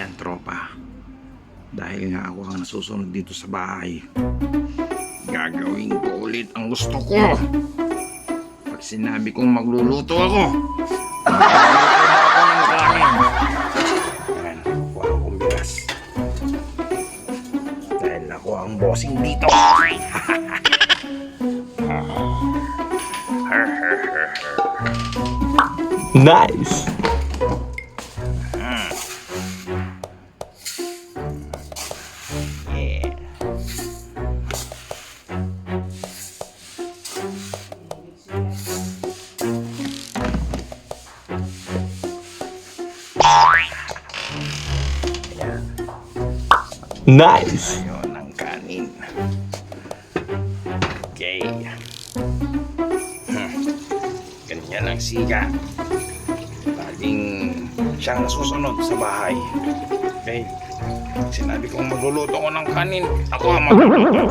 Ayan, tropa. Dahil nga ako ang nasusunod dito sa bahay, gagawin ko ulit ang gusto ko. Pag sinabi kong magluluto ako, magluluto ako ng kanin. Ayan, kuha akong bigas. Dahil ako ang bossing dito. Nice. Yeah. Ayan. Nice. Ayun ang kanin. Okay. Ganyan ang siga. Laging siyang nasusunod sa bahay. Okay. Sinabi kong magluluto ko ng kanin, ako ang magluluto.